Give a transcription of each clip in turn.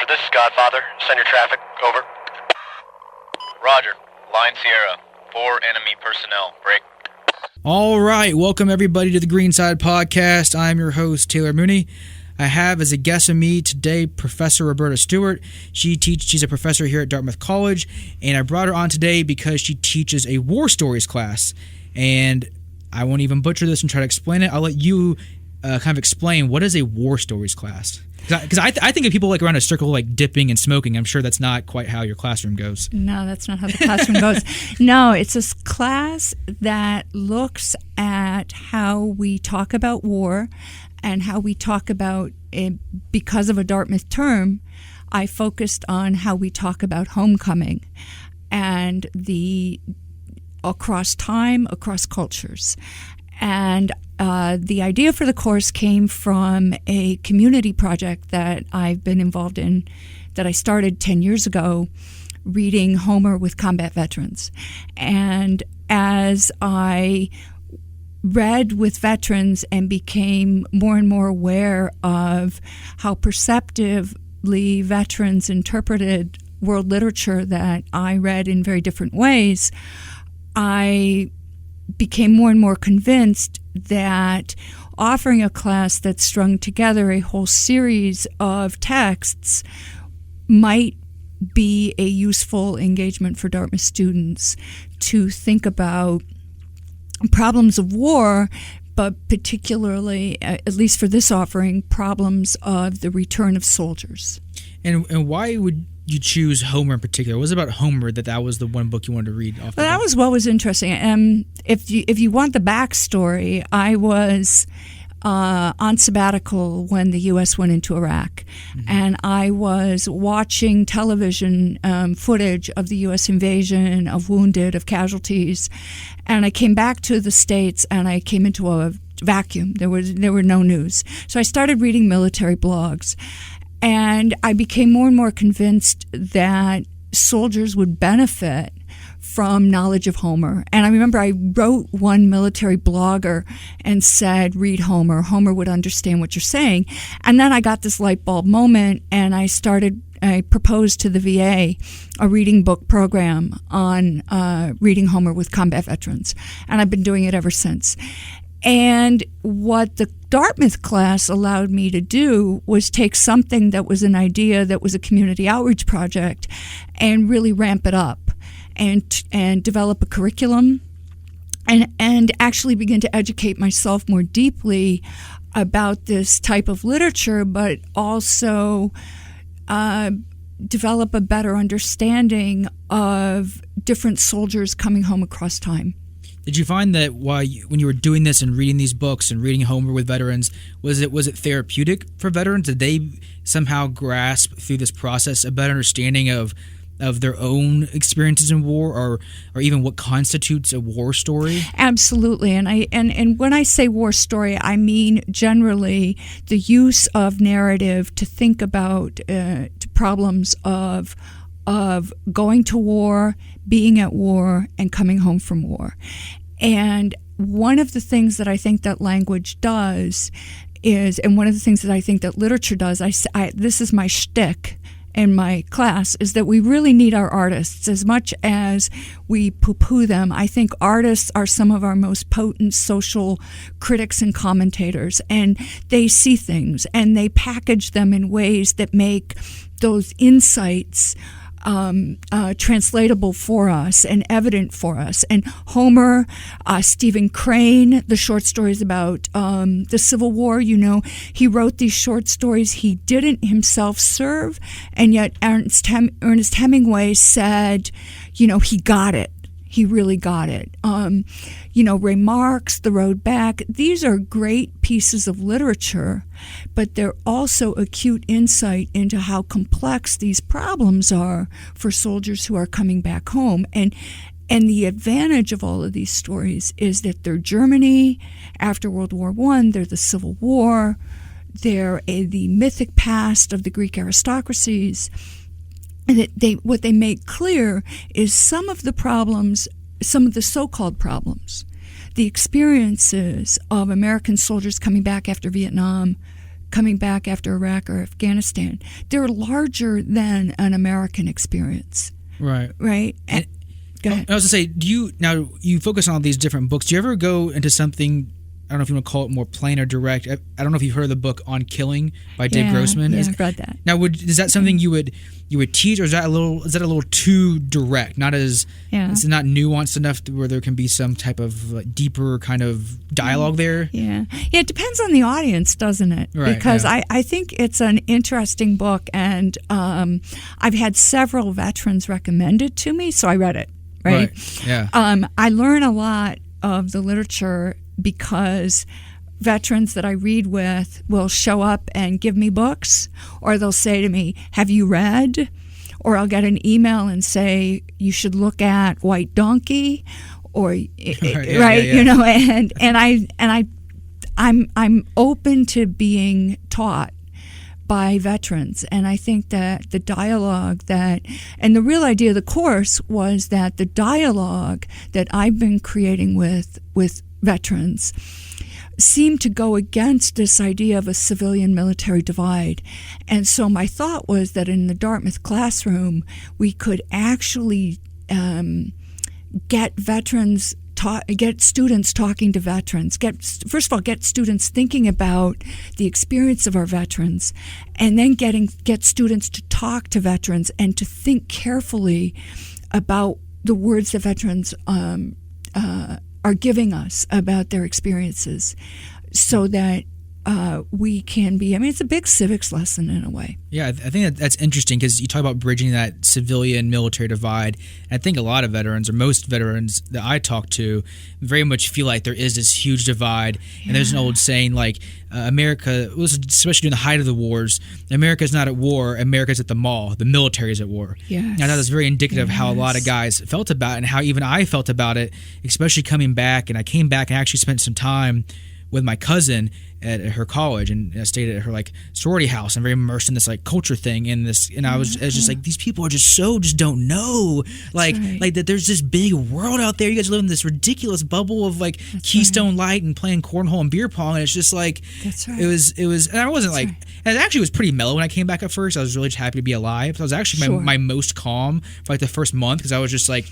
Helicopter, this is Godfather. Send your traffic. Over. Roger. Line Sierra. 4 enemy personnel. Break. All right. Welcome, everybody, to the Greenside Podcast. I'm your host, Taylor Mooney. I have as a guest of me today Professor Roberta Stewart. She's a professor here at Dartmouth College, and I brought her on today because she teaches a war stories class. And I won't even butcher this and try to explain it. I'll let you kind of explain what is a war stories class. Because I think of people like around a circle like dipping and smoking. I'm sure that's not quite how your classroom goes. No, that's not how the classroom goes. No, it's a class that looks at how we talk about war and how we talk about it. Because of a Dartmouth term, I focused on how we talk about homecoming and across time, across cultures. And the idea for the course came from a community project that I've been involved in that I started 10 years ago, reading Homer with combat veterans. And as I read with veterans and became more and more aware of how perceptively veterans interpreted world literature that I read in very different ways, I became more and more convinced that offering a class that strung together a whole series of texts might be a useful engagement for Dartmouth students to think about problems of war, but particularly, at least for this offering, problems of the return of soldiers. And why would you choose Homer in particular? What was it about Homer that was the one book you wanted to read off the That was what was interesting. If you want the backstory, I was on sabbatical when the U.S. went into Iraq, and I was watching television footage of the U.S. invasion, of wounded, of casualties, and I came back to the States, and I came into a vacuum. There were no news, so I started reading military blogs. And I became more and more convinced that soldiers would benefit from knowledge of Homer. And I remember I wrote one military blogger and said, read Homer. Homer would understand what you're saying. And then I got this light bulb moment, and I proposed to the VA a reading book program on reading Homer with combat veterans. And I've been doing it ever since. And what the Dartmouth class allowed me to do was take something that was an idea that was a community outreach project and really ramp it up and develop a curriculum and actually begin to educate myself more deeply about this type of literature, but also develop a better understanding of different soldiers coming home across time. Did you find that when you were doing this and reading these books and reading Homer with veterans, was it therapeutic for veterans? Did they somehow grasp through this process a better understanding of their own experiences in war, or even what constitutes a war story? Absolutely, and when I say war story, I mean generally the use of narrative to think about problems of going to war, being at war, and coming home from war. And one of the things that I think that language does and one of the things that I think that literature does, this is my shtick in my class, is that we really need our artists. As much as we poo-poo them, I think artists are some of our most potent social critics and commentators, and they see things and they package them in ways that make those insights translatable for us and evident for us. And Homer, Stephen Crane, the short stories about the Civil War, he wrote these short stories he didn't himself serve, and yet Ernest Hemingway said, he got it. He really got it. Ray Mark's The Road Back, these are great pieces of literature, but they're also acute insight into how complex these problems are for soldiers who are coming back home. And the advantage of all of these stories is that they're Germany after World War I, they're the Civil War, they're the mythic past of the Greek aristocracies. And what they make clear is some of the problems, some of the so-called problems, the experiences of American soldiers coming back after Vietnam coming back after Iraq or Afghanistan, they're larger than an American experience. Right. Right? And, go ahead. I was going to say, you focus on all these different books. Do you ever go into something, I don't know if you want to call it more plain or direct? I don't know if you've heard of the book On Killing by Dave Grossman. Yeah, I've read that. Now, is that something you would teach, or is that a little too direct? Not as it's not nuanced enough where there can be some type of deeper kind of dialogue there. Yeah, it depends on the audience, doesn't it? Right, because I think it's an interesting book, and I've had several veterans recommend it to me, so I read it. Right. Yeah. I learn a lot of the literature because veterans that I read with will show up and give me books, or they'll say to me, "Have you read?" Or I'll get an email and say, "You should look at White Donkey," or you know, and I'm open to being taught by veterans, and I think that the dialogue and the real idea of the course was that the dialogue that I've been creating with veterans seem to go against this idea of a civilian-military divide. And so my thought was that in the Dartmouth classroom, we could actually get students talking to veterans, first of all, get students thinking about the experience of our veterans, and then get students to talk to veterans and to think carefully about the words that veterans are giving us about their experiences, so that we can be, it's a big civics lesson in a way. Yeah, I think that's interesting because you talk about bridging that civilian-military divide. And I think a lot of veterans, or most veterans that I talk to, very much feel like there is this huge divide. Yeah. And there's an old saying like, America, especially during the height of the wars, America's not at war, America's at the mall, the military is at war. Yes. And I thought it was very indicative of how a lot of guys felt about it, and how even I felt about it, especially coming back. And I came back and actually spent some time with my cousin at her college, and I stayed at her sorority house, and very immersed in this culture thing, and I was just like, these people are just don't know like that there's this big world out there. You guys live in this ridiculous bubble of Keystone Light and playing cornhole and beer pong, and it's just that's right. it was and I wasn't and it actually was pretty mellow when I came back at first. I was really just happy to be alive. So I was actually my most calm for the first month, because I was just like,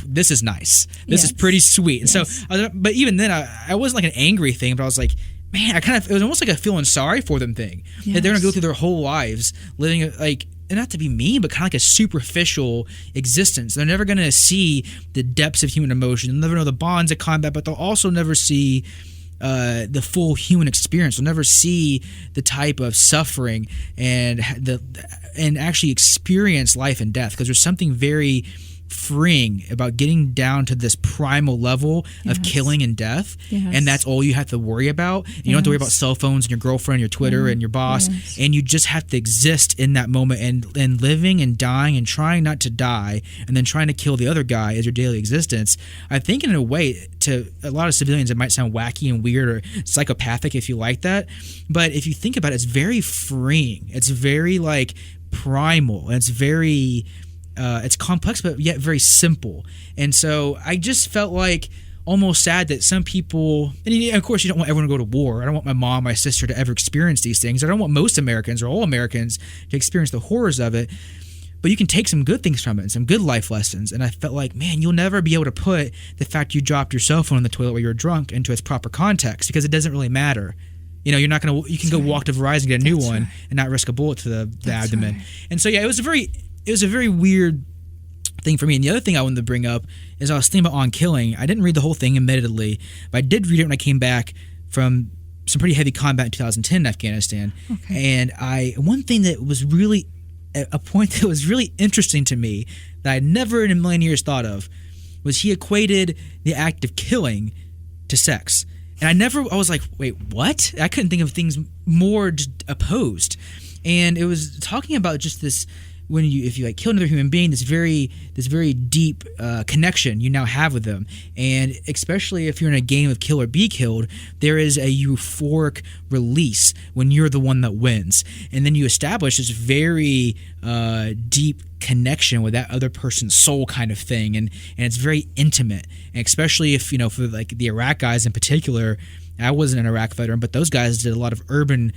this is nice. This is pretty sweet. And so, but even then, I wasn't an angry thing, but I was like, man, it was almost like a feeling sorry for them thing. That they're going to go through their whole lives living and not to be mean, but kind of a superficial existence. They're never going to see the depths of human emotion. They'll never know the bonds of combat, but they'll also never see the full human experience. They'll never see the type of suffering and actually experience life and death, because there's something very freeing about getting down to this primal level of killing and death, and that's all you have to worry about. You don't have to worry about cell phones and your girlfriend, your Twitter, and your boss, and you just have to exist in that moment, and living and dying and trying not to die, and then trying to kill the other guy as your daily existence. I think in a way, to a lot of civilians, it might sound wacky and weird or psychopathic if you like that, but if you think about it, it's very freeing. It's very primal, and it's very it's complex, but yet very simple. And so I just felt almost sad that some people, and of course you don't want everyone to go to war. I don't want my mom, my sister to ever experience these things. I don't want most Americans or all Americans to experience the horrors of it. But you can take some good things from it and some good life lessons. And I felt man, you'll never be able to put the fact you dropped your cell phone in the toilet while you were drunk into its proper context, because it doesn't really matter. You're not going to, you can go walk to Verizon and get a new one and not risk a bullet to the abdomen. And so, it was a very weird thing for me. And the other thing I wanted to bring up is I was thinking about On Killing. I didn't read the whole thing, admittedly, but I did read it when I came back from some pretty heavy combat in 2010 in Afghanistan. Okay. And one thing that was really a point that was really interesting to me that I never in a million years thought of was he equated the act of killing to sex. And I was like, wait, what? I couldn't think of things more opposed. And it was talking about just this, if you kill another human being, this very deep connection you now have with them, and especially if you're in a game of kill or be killed, there is a euphoric release when you're the one that wins, and then you establish this very deep connection with that other person's soul, kind of thing, and it's very intimate, and especially if for the Iraq guys in particular. I wasn't an Iraq veteran, but those guys did a lot of urban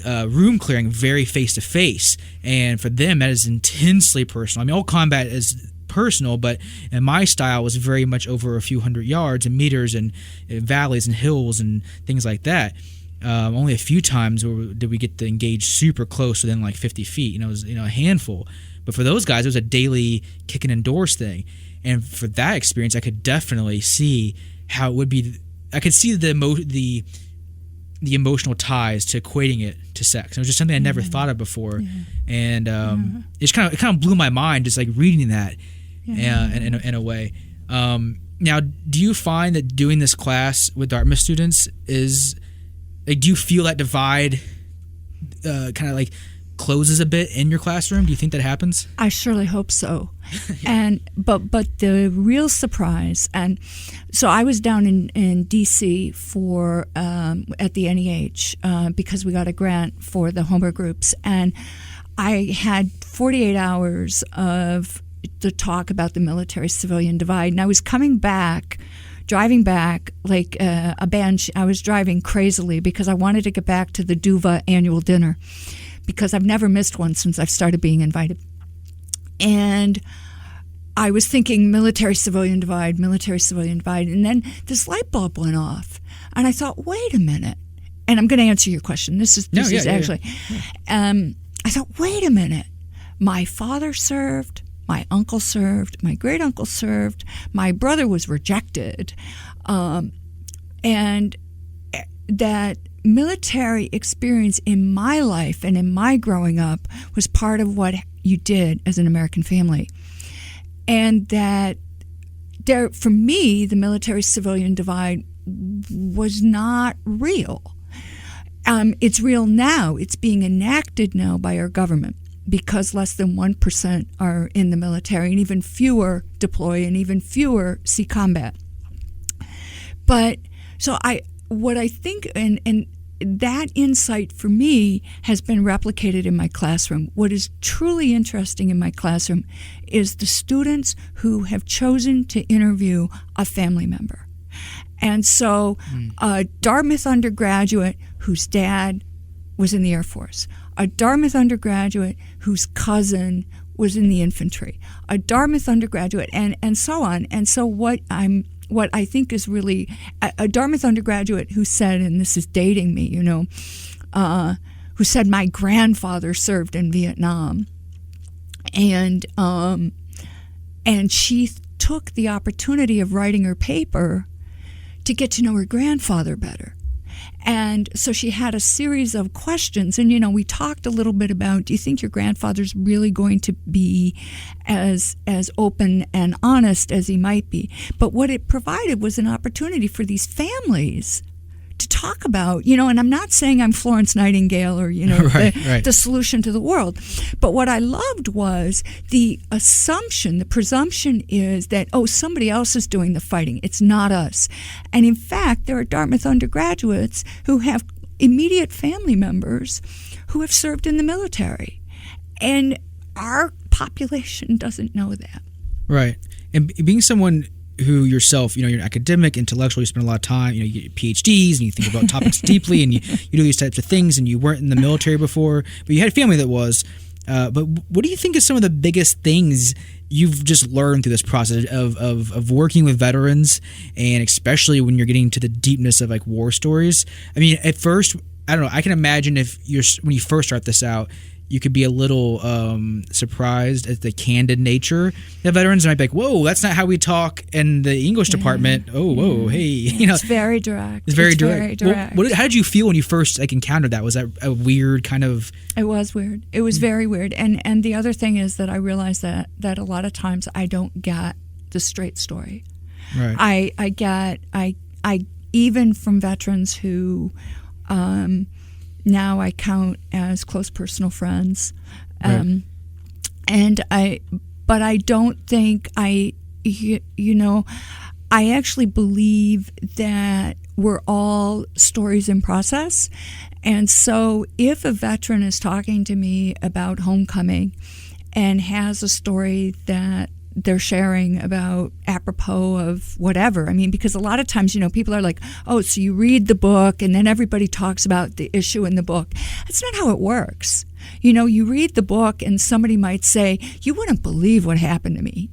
room clearing very face to face, and for them that is intensely personal. I mean, all combat is personal, but in my style was very much over a few hundred yards and meters and valleys and hills and things like that. Only a few times did we get to engage super close within like 50 feet. It was a handful. But for those guys, it was a daily kicking indoors thing. And for that experience, I could definitely see how it would be. I could see the emotional ties to equating it to sex. It was just something I never thought of before, and it just kind of blew my mind just like reading that, in a way. Now, do you find that doing this class with Dartmouth students is like, do you feel that divide kind of like closes a bit in your classroom? Do you think that happens? I surely hope so. But the real surprise, and so I was down in DC for at the NEH because we got a grant for the homework groups, and I had 48 hours of the talk about the military-civilian divide, and I was driving back like a banshee. I was driving crazily because I wanted to get back to the DUVA annual dinner, because I've never missed one since I've started being invited. And I was thinking military-civilian divide, and then this light bulb went off. And I thought, wait a minute. And I'm going to answer your question. This is actually. I thought, wait a minute. My father served, my uncle served, my great-uncle served, my brother was rejected. And that military experience in my life and in my growing up was part of what you did as an American family. And that for me, the military-civilian divide was not real. It's real now. It's being enacted now by our government, because less than 1% are in the military, and even fewer deploy, and even fewer see combat. But so what I think, and that insight for me has been replicated in my classroom. What is truly interesting in my classroom is the students who have chosen to interview a family member. And so a Dartmouth undergraduate whose dad was in the Air Force, a Dartmouth undergraduate whose cousin was in the infantry, a Dartmouth undergraduate, and so on. And so what I think is really a Dartmouth undergraduate who said, and this is dating me, who said, my grandfather served in Vietnam, and she took the opportunity of writing her paper to get to know her grandfather better. And so she had a series of questions, and we talked a little bit about, do you think your grandfather's really going to be as open and honest as he might be? But what it provided was an opportunity for these families to talk about, and I'm not saying I'm Florence Nightingale or, the solution to the world. But what I loved was the presumption is that, somebody else is doing the fighting. It's not us. And in fact, there are Dartmouth undergraduates who have immediate family members who have served in the military. And our population doesn't know that. Right. And being someone who yourself, you're an academic, intellectual, you spend a lot of time, you get your PhDs and you think about topics deeply and you do these types of things, and you weren't in the military before, but you had a family that was. But what do you think is some of the biggest things you've just learned through this process of working with veterans, and especially when you're getting to the deepness of like war stories? I mean, at first, I don't know, I can imagine when you first start this out, you could be a little surprised at the candid nature of veterans. And might be like, whoa, that's not how we talk in the English department. Oh, whoa, hey. It's very direct. It's very direct. How did you feel when you first encountered that? Was that a weird kind of... It was weird. It was very weird. And the other thing is that I realized that a lot of times I don't get the straight story. Right. I even from veterans who... now I count as close personal friends, right. But I don't think I actually believe that we're all stories in process. And so if a veteran is talking to me about homecoming and has a story that they're sharing about apropos of whatever. I mean, because a lot of times, people are like, oh, so you read the book and then everybody talks about the issue in the book. That's not how it works. You read the book and somebody might say, you wouldn't believe what happened to me,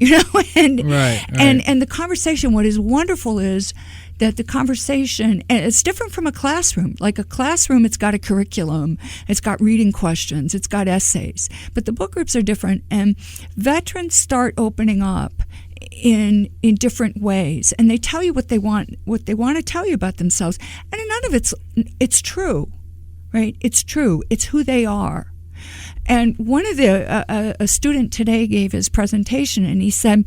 and, Right. and the conversation, what is wonderful is that the conversation, and it's different from a classroom. Like a classroom, it's got a curriculum, it's got reading questions, it's got essays. But the book groups are different, and veterans start opening up in different ways, and they tell you what they want to tell you about themselves, and none of it's true, right? It's true. It's who they are. And one of a student today gave his presentation, and he said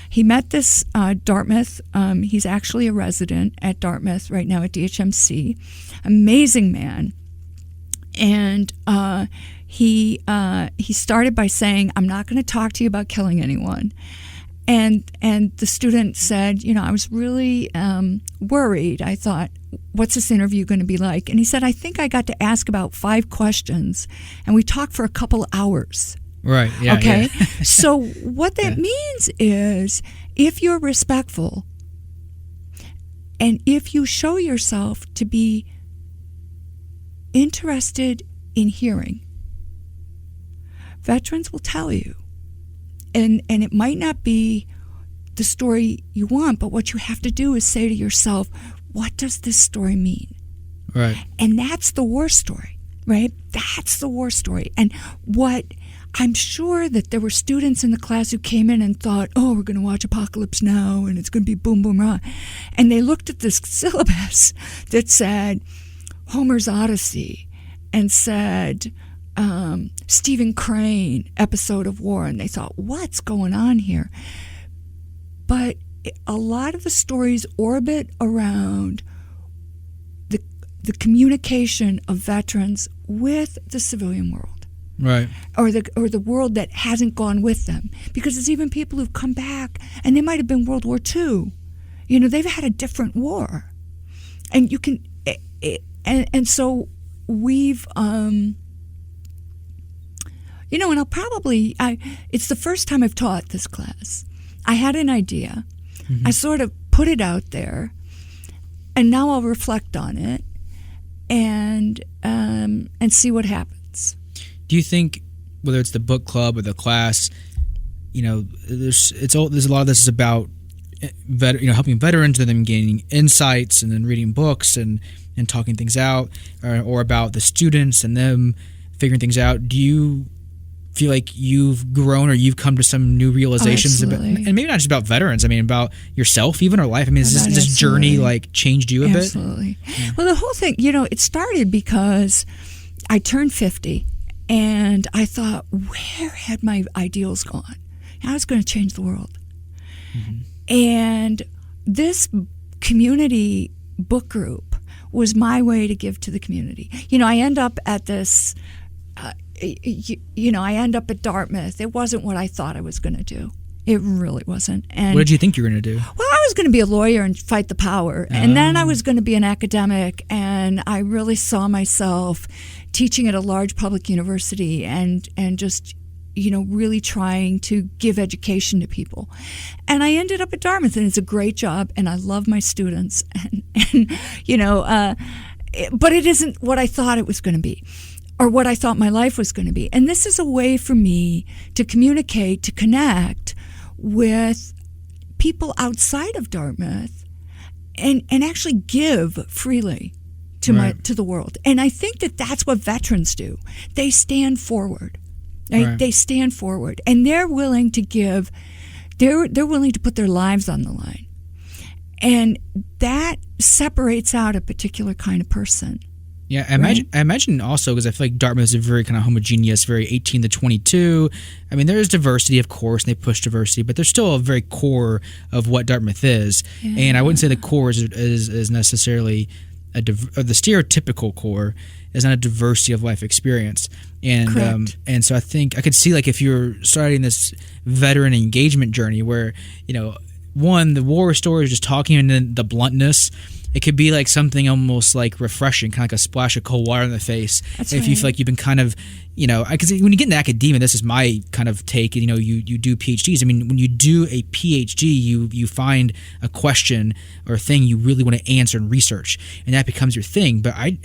he met this Dartmouth. He's actually a resident at Dartmouth right now at DHMC. Amazing man. And he started by saying, "I'm not going to talk to you about killing anyone." And the student said, I was really worried. I thought, what's this interview going to be like? And he said, I think I got to ask about 5 questions, and we talked for a couple of hours. Right. Yeah. Okay. Yeah. So what that means is, if you're respectful and if you show yourself to be interested in hearing, veterans will tell you. And it might not be the story you want, but what you have to do is say to yourself, what does this story mean? Right. And that's the war story, right? That's the war story. And what I'm sure that there were students in the class who came in and thought, oh, we're going to watch Apocalypse Now, and it's going to be boom, boom, rah. And they looked at this syllabus that said Homer's Odyssey and said Stephen Crane, episode of war, and they thought, what's going on here? But a lot of the stories orbit around the communication of veterans with the civilian world, Right. or the world that hasn't gone with them. Because there's even people who've come back, and they might have been World War II. They've had a different war, and you can, and so we've. And it's the first time I've taught this class. I had an idea. Mm-hmm. I sort of put it out there, and now I'll reflect on it and see what happens. Do you think, whether it's the book club or the class, there's a lot of this is about helping veterans and them gaining insights and then reading books and talking things out, or about the students and them figuring things out. Do you feel like you've grown or you've come to some new realizations about, and maybe not just about veterans, about yourself even, or life? Has this journey changed you a bit? Absolutely. Yeah. Well, the whole thing, it started because I turned 50 and I thought, where had my ideals gone? I was going to change the world. Mm-hmm. And this community book group was my way to give to the community. I end up at this I end up at Dartmouth. It wasn't what I thought I was going to do. It really wasn't. And what did you think you were going to do? Well, I was going to be a lawyer and fight the power. And then I was going to be an academic. And I really saw myself teaching at a large public university and just, really trying to give education to people. And I ended up at Dartmouth, and it's a great job. And I love my students. But it isn't what I thought it was going to be, or what I thought my life was going to be. And this is a way for me to communicate, to connect with people outside of Dartmouth and actually give freely to the world. And I think that that's what veterans do. They stand forward. Right? They stand forward, and they're willing to give. They're willing to put their lives on the line. And that separates out a particular kind of person. Yeah, I imagine also, because I feel like Dartmouth is a very kind of homogeneous, very 18 to 22. There is diversity, of course, and they push diversity, but there's still a very core of what Dartmouth is. Yeah. And I wouldn't say the core is necessarily or the stereotypical core is not a diversity of life experience. And and so I think I could see, if you're starting this veteran engagement journey where, one, the war story is just talking, and then the bluntness, it could be like something almost like refreshing, kind of like a splash of cold water in the face. That's if right. you feel like you've been kind of, because when you get into academia, this is my kind of take. You do PhDs. I mean, when you do a PhD, you find a question or a thing you really want to answer and research, and that becomes your thing. But I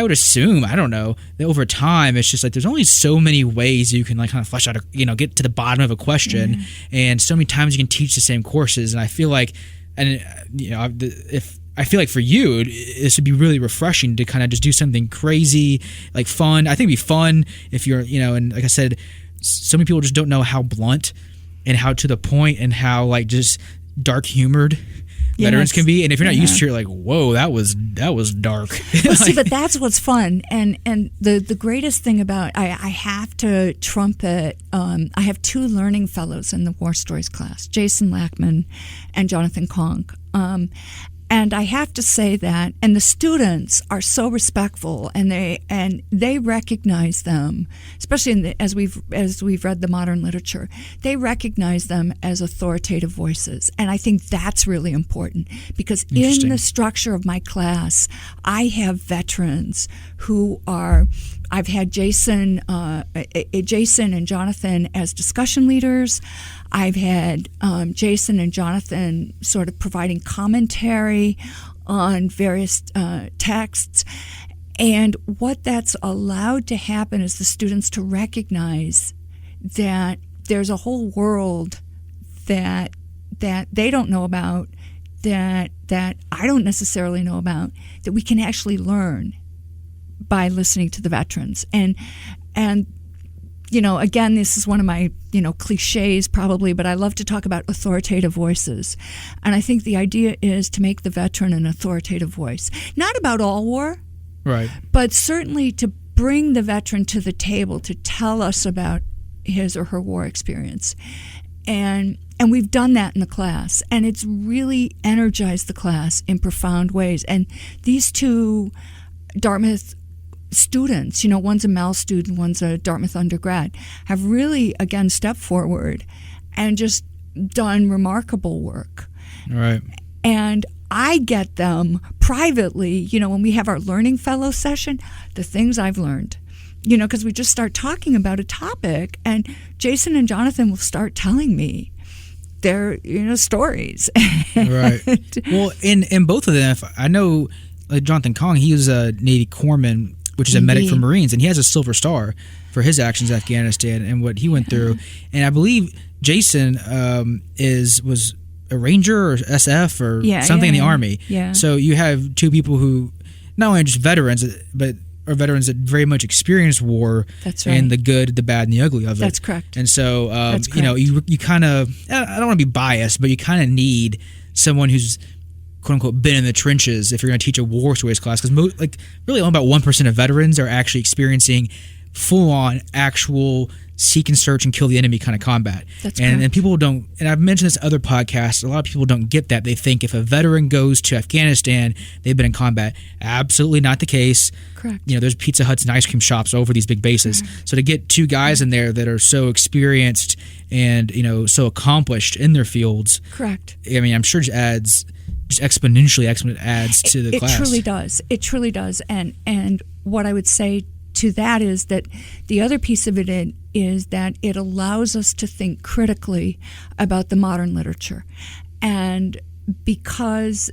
would assume, I don't know, that over time it's just like there's only so many ways you can like kind of flesh out, get to the bottom of a question, and so many times you can teach the same courses. And I feel like, I feel like for you, this would be really refreshing to kind of just do something crazy, like fun. I think it'd be fun if you're, and like I said, so many people just don't know how blunt and how to the point and how like just dark humored veterans can be. And if you're not used to it, you're like, whoa, that was dark. Well, see, but that's what's fun. And the greatest thing about, I have to trumpet, I have 2 learning fellows in the War Stories class, Jason Lackman and Jonathan Conk. And I have to say that, and the students are so respectful, and they recognize them, especially as we've read the modern literature. They recognize them as authoritative voices, and I think that's really important because in the structure of my class, I have veterans who are. I've had Jason and Jonathan as discussion leaders. I've had Jason and Jonathan sort of providing commentary on various texts. And what that's allowed to happen is the students to recognize that there's a whole world that they don't know about, that I don't necessarily know about, that we can actually learn by listening to the veterans. And again, this is one of my cliches probably, but I love to talk about authoritative voices. And I think the idea is to make the veteran an authoritative voice, not about all war, right, but certainly to bring the veteran to the table to tell us about his or her war experience. And we've done that in the class, and it's really energized the class in profound ways. And these 2 Dartmouth students, one's a Mel student, one's a Dartmouth undergrad, have really, again, stepped forward and just done remarkable work. Right. And I get them privately, when we have our Learning Fellow session, the things I've learned, because we just start talking about a topic, and Jason and Jonathan will start telling me their, stories. Right. Well, in both of them, I know Jonathan Kong, he was a Navy corpsman, which is a medic for Marines, and he has a Silver Star for his actions in Afghanistan and what he went through. And I believe Jason was a Ranger or SF or something in the Army. Yeah. So you have 2 people who not only are just veterans, but are veterans that very much experienced war. That's right. And the good, the bad, and the ugly of it. That's correct. And so, you kind of, I don't want to be biased, but you kind of need someone who's quote-unquote been in the trenches if you're going to teach a war stories class, because really only about 1% of veterans are actually experiencing full-on actual seek and search and kill the enemy kind of combat. That's and correct. People don't, and I've mentioned this in other podcasts, a lot of people don't get that. They think if a veteran goes to Afghanistan, they've been in combat. Absolutely not the case. Correct. There's Pizza Huts and ice cream shops over these big bases. So to get 2 guys in there that are so experienced and so accomplished in their fields. Correct. I mean, I'm sure it adds just exponentially adds to the class. It truly does. And what I would say to that is that the other piece of it is that it allows us to think critically about the modern literature. And because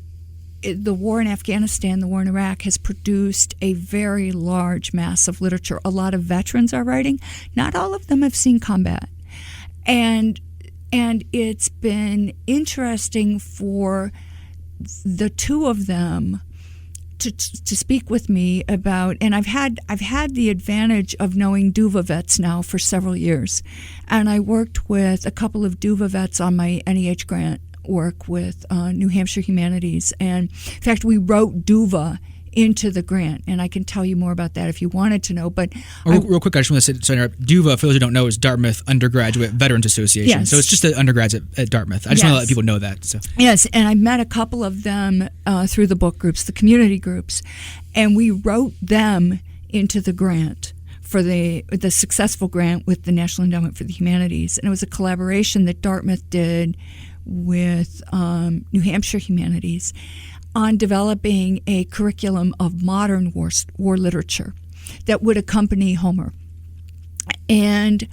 the war in Afghanistan, the war in Iraq, has produced a very large mass of literature. A lot of veterans are writing. Not all of them have seen combat. And it's been interesting for the 2 of them to speak with me about, and I've had the advantage of knowing DUVA vets now for several years, and I worked with a couple of DUVA vets on my NEH grant work with New Hampshire Humanities, and in fact we wrote DUVA into the grant, and I can tell you more about that if you wanted to know. But real quick, I just want to say, DUVA, for those who don't know, is Dartmouth Undergraduate Veterans Association. Yes. So it's just the undergrads at Dartmouth. I just want to let people know that. So. Yes, and I met a couple of them through the book groups, the community groups, and we wrote them into the grant for the successful grant with the National Endowment for the Humanities. And it was a collaboration that Dartmouth did with New Hampshire Humanities. on developing a curriculum of modern war literature that would accompany Homer. And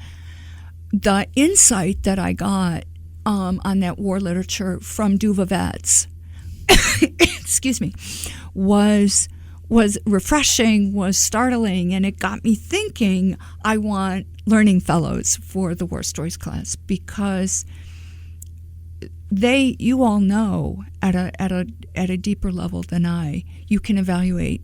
the insight that I got on that war literature from Duva Vets, excuse me, was refreshing, was startling, and it got me thinking I want learning fellows for the War Stories class, because you all know at a deeper level than I, you can evaluate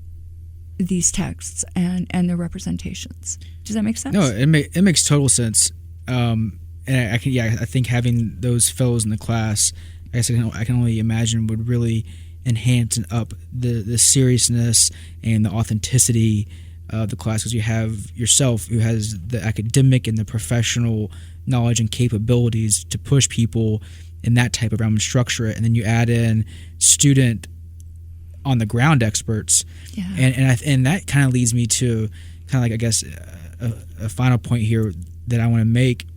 these texts and their representations. Does that make sense? No, it makes total sense. And I think having those fellows in the class, I guess I can only imagine, would really enhance and up the seriousness and the authenticity of the class, because you have yourself who has the academic and the professional knowledge and capabilities to push people in that type of realm and structure it, and then you add in student on the ground experts, and that kind of leads me to kind of like, I guess, a final point here that I want to make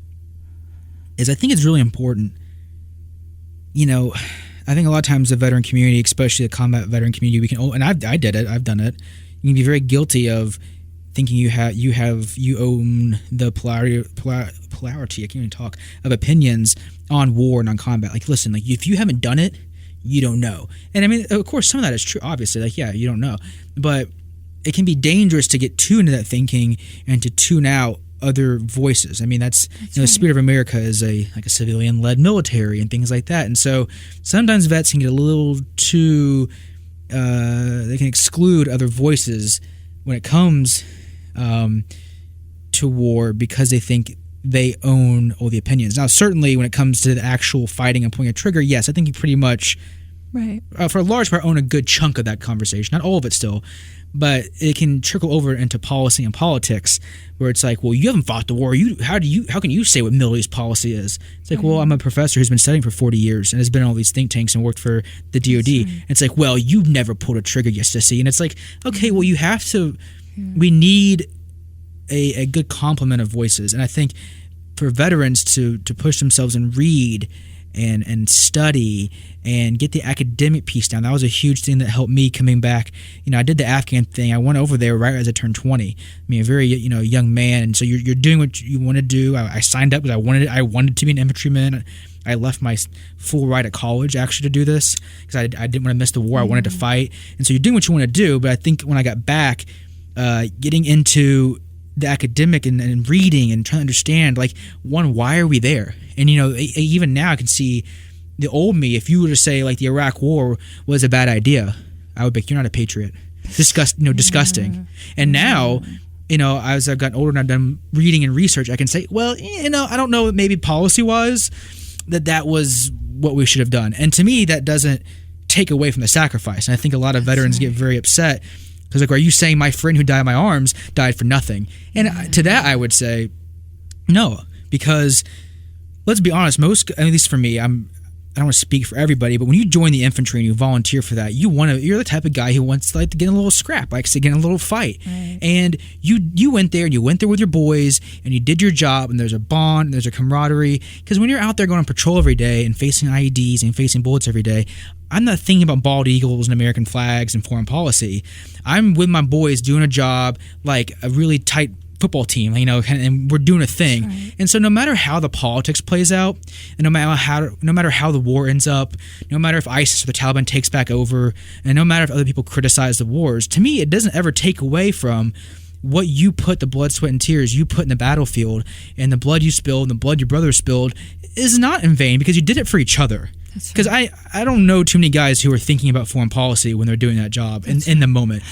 is I think it's really important. I think a lot of times the veteran community, especially the combat veteran community, and I did it, I've done it. You can be very guilty of thinking you own the polarity, I can't even talk, of opinions on war and on combat. Like, listen, like if you haven't done it, you don't know. And I mean, of course, some of that is true, obviously. Like, yeah, you don't know. But it can be dangerous to get too into that thinking and to tune out other voices. I mean, that's the Spirit of America is a civilian-led military and things like that. And so sometimes vets can get a little too, they can exclude other voices when it comes to war because they think they own all the opinions. Now, certainly when it comes to the actual fighting and pulling a trigger, yes, I think you pretty much, right, for a large part, own a good chunk of that conversation. Not all of it still, but it can trickle over into policy and politics, where it's like, well, you haven't fought the war. How can you say what Middle East policy is? It's like, well, I'm a professor who's been studying for 40 years and has been in all these think tanks and worked for the DoD. Right. It's like, well, you never pulled a trigger, you sissy. And it's like, okay, well, you have to. We need a good complement of voices, and I think for veterans to push themselves and read and study and get the academic piece down, that was a huge thing that helped me coming back. I did the Afghan thing. I went over there right as I turned 20. I mean, a very young man, and so you're doing what you want to do. I signed up because I wanted to be an infantryman. I left my full ride at college actually to do this because I didn't want to miss the war. I wanted to fight, and so you're doing what you want to do. But I think when I got back, getting into the academic and reading and trying to understand, like, one, why are we there? And even now I can see the old me. If you were to say like the Iraq War was a bad idea, I would be like, you're not a patriot. Disgusting. And now, as I've gotten older and I've done reading and research, I can say, well, I don't know, maybe policy wise that was what we should have done. And to me, that doesn't take away from the sacrifice. And I think a lot of veterans get very upset because, like, are you saying my friend who died in my arms died for nothing? And to that, I would say no, because let's be honest, at least for me, I don't want to speak for everybody, but when you join the infantry and you volunteer for that, you're the type of guy who wants to get in a little scrap, likes to get in a little fight. Right. And you went there with your boys and you did your job, and there's a bond and there's a camaraderie. Because when you're out there going on patrol every day and facing IEDs and facing bullets every day, I'm not thinking about bald eagles and American flags and foreign policy. I'm with my boys doing a job like a really tight football team, and we're doing a thing. Right. And so no matter how the politics plays out, and no matter how the war ends up, no matter if ISIS or the Taliban takes back over, and no matter if other people criticize the wars, to me it doesn't ever take away from what you put, the blood, sweat, and tears you put in the battlefield, and the blood you spilled and the blood your brother spilled is not in vain because you did it for each other. Because I don't know too many guys who are thinking about foreign policy when they're doing that job in the moment.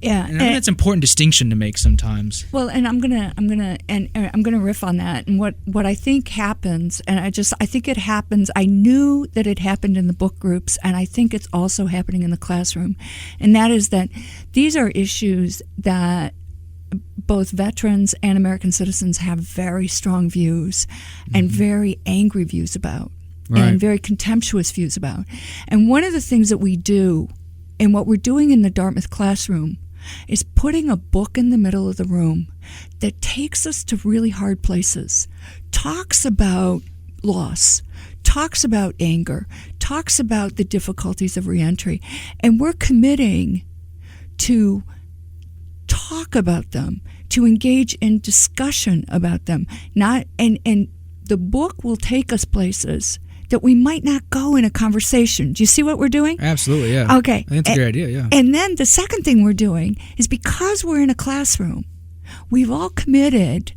Yeah, and I think that's an important distinction to make sometimes. Well, and I'm gonna riff on that. And what I think happens, and I think it happens. I knew that it happened in the book groups, and I think it's also happening in the classroom. And that is that these are issues that both veterans and American citizens have very strong views and very angry views about. Right. And very contemptuous views about. And one of the things that we do, and what we're doing in the Dartmouth classroom, is putting a book in the middle of the room that takes us to really hard places, talks about loss, talks about anger, talks about the difficulties of reentry, and we're committing to talk about them, to engage in discussion about them. And the book will take us places that we might not go in a conversation. Do you see what we're doing? Absolutely, yeah. Okay. I think it's a great idea, yeah. And then the second thing we're doing is, because we're in a classroom, we've all committed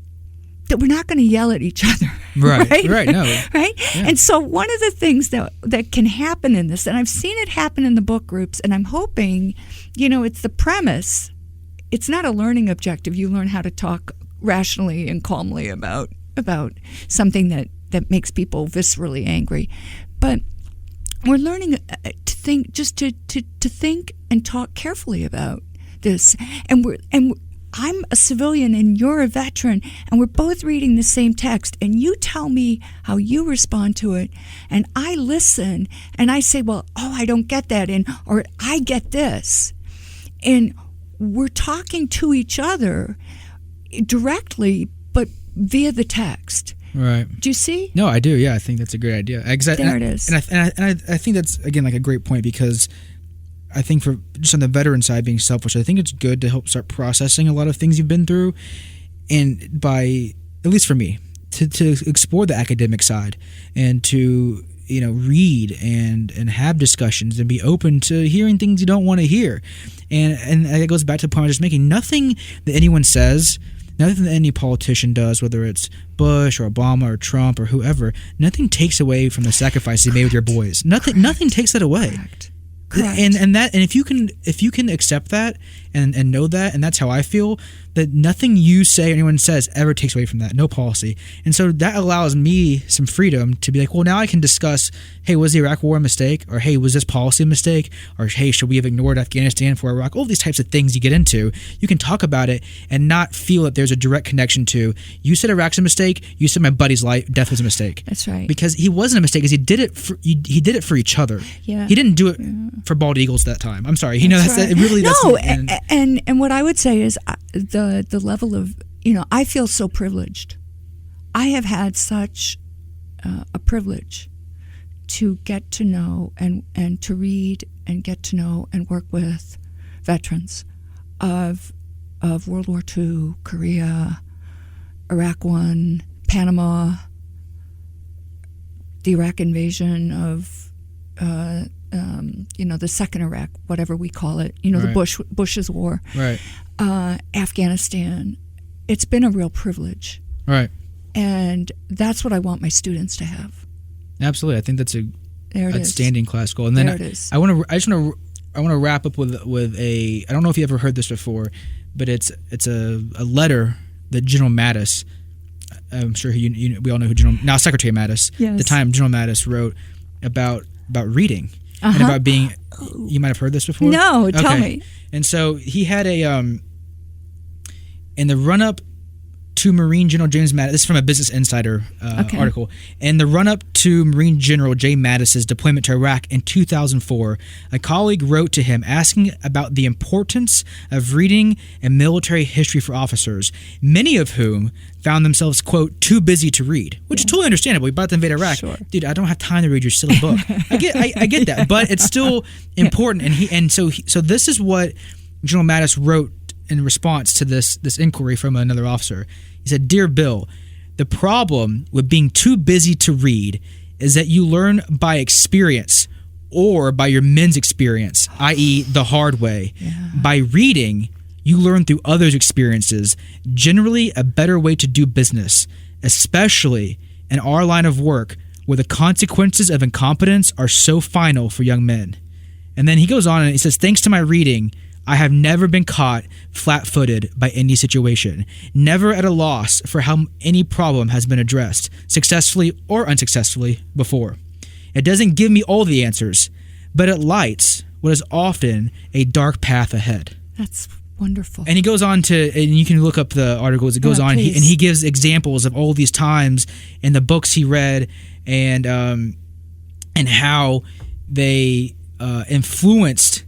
that we're not going to yell at each other. Right, right, no. Right? Yeah. And so one of the things that can happen in this, and I've seen it happen in the book groups, and I'm hoping, it's the premise. It's not a learning objective. You learn how to talk rationally and calmly about something that makes people viscerally angry. But we're learning to think, just to think and talk carefully about this. And I'm a civilian and you're a veteran, and we're both reading the same text, and you tell me how you respond to it, and I listen, and I say, well, I don't get that, or I get this. And we're talking to each other directly, but via the text. Right. Do you see? No, I do. Yeah, I think that's a great idea. There it is. And I think that's, again, like a great point, because I think for just on the veteran side, being selfish, I think it's good to help start processing a lot of things you've been through, and by, at least for me, to explore the academic side, and to read and have discussions and be open to hearing things you don't want to hear, and it goes back to the point I was just making. Nothing that anyone says, nothing that any politician does, whether it's Bush or Obama or Trump or whoever, nothing takes away from the sacrifice you made with your boys. Nothing takes that away. Correct. And if you can accept that and know that, and that's how I feel, that nothing you say or anyone says ever takes away from that, no policy. And so that allows me some freedom to be like, well, now I can discuss, hey, was the Iraq War a mistake? Or hey, was this policy a mistake? Or hey, should we have ignored Afghanistan for Iraq? All these types of things you get into, you can talk about it and not feel that there's a direct connection to, you said Iraq's a mistake, you said my buddy's death was a mistake. That's right. Because he wasn't a mistake, because he did it for each other. Yeah. He didn't do it for bald eagles that time. I'm sorry. That's right. It really no. And what I would say is the level of, I feel so privileged. I have had such a privilege to get to know and to read and get to know and work with veterans of World War II, Korea, Iraq I, Panama, the Iraq invasion of the second Iraq, whatever we call it, right. the Bush's war, right. Afghanistan. It's been a real privilege, right? And that's what I want my students to have. Absolutely, I think that's there it outstanding is. class goal. And then there it is. I want to wrap up with a. I don't know if you ever heard this before, but it's a letter that General Mattis. I'm sure we all know who now Secretary Mattis. Yes. At the time, General Mattis wrote about reading and about being. You might have heard this before. No, tell me. And so he had a in the run-up to Marine General James Mattis, this is from a Business Insider article. In the run-up to Marine General J. Mattis's deployment to Iraq in 2004, a colleague wrote to him asking about the importance of reading and military history for officers, many of whom found themselves, quote, too busy to read, which is totally understandable. We about to invade Iraq. Sure. Dude, I don't have time to read your silly book. I get that, but it's still important. So this is what General Mattis wrote in response to this inquiry from another officer. He said, "Dear Bill, the problem with being too busy to read is that you learn by experience or by your men's experience, i.e. the hard way. Yeah. By reading, you learn through others' experiences, generally a better way to do business, especially in our line of work where the consequences of incompetence are so final for young men." And then he goes on and he says, "Thanks to my reading, I have never been caught flat-footed by any situation, never at a loss for how any problem has been addressed, successfully or unsuccessfully, before. It doesn't give me all the answers, but it lights what is often a dark path ahead." That's wonderful. And he goes on to, and you can look up the articles, it goes on, and he gives examples of all these times in the books he read and how they influenced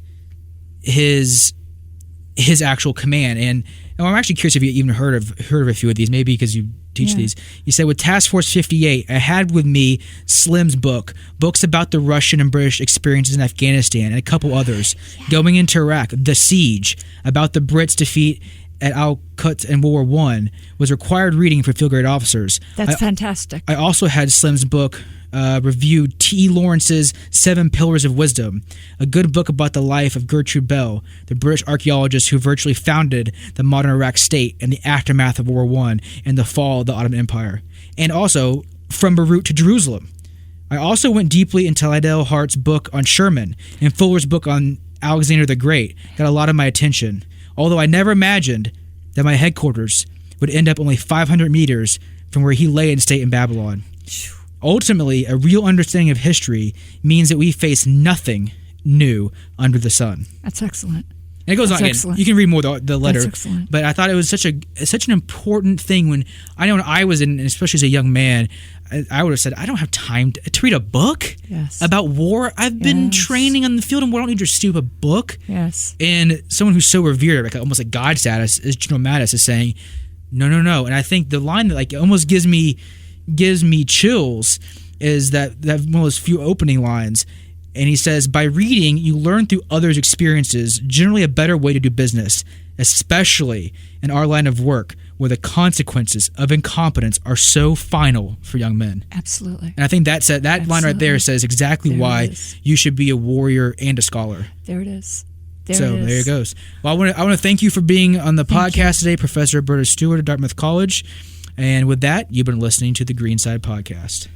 his actual command. And I'm actually curious if you even heard of a few of these, maybe because you teach these. You said, with Task Force 58, I had with me Slim's books about the Russian and British experiences in Afghanistan, and a couple others. Going into Iraq, The Siege, about the Brits' defeat at Al-Quds in World War I, was required reading for field grade officers. That's fantastic. I also had Slim's book, reviewed T. Lawrence's 7 Pillars of Wisdom, a good book about the life of Gertrude Bell, the British archaeologist who virtually founded the modern Iraq state in the aftermath of World War I and the fall of the Ottoman Empire. And also, From Beirut to Jerusalem. I also went deeply into Liddell Hart's book on Sherman and Fuller's book on Alexander the Great. Got a lot of my attention, although I never imagined that my headquarters would end up only 500 meters from where he lay in state in Babylon. Ultimately, a real understanding of history means that we face nothing new under the sun. That's excellent. And it goes on again. Excellent. You can read more of the letter. That's excellent. But I thought it was such an important thing when I was in, especially as a young man, I would have said, I don't have time to read a book about war. I've been training on the field and war. I don't need your stupid book. Yes. And someone who's so revered, like almost like God status, as General Mattis is saying, no. And I think the line that like almost gives me chills is that one of those few opening lines. And he says, by reading, you learn through others' experiences, generally a better way to do business, especially in our line of work, where the consequences of incompetence are so final for young men. Absolutely. And I think that line right there says exactly why you should be a warrior and a scholar. There it is. There it goes. Well, I want to thank you for being on the podcast today, Professor Roberta Stewart at Dartmouth College. And with that, you've been listening to the Greenside Podcast.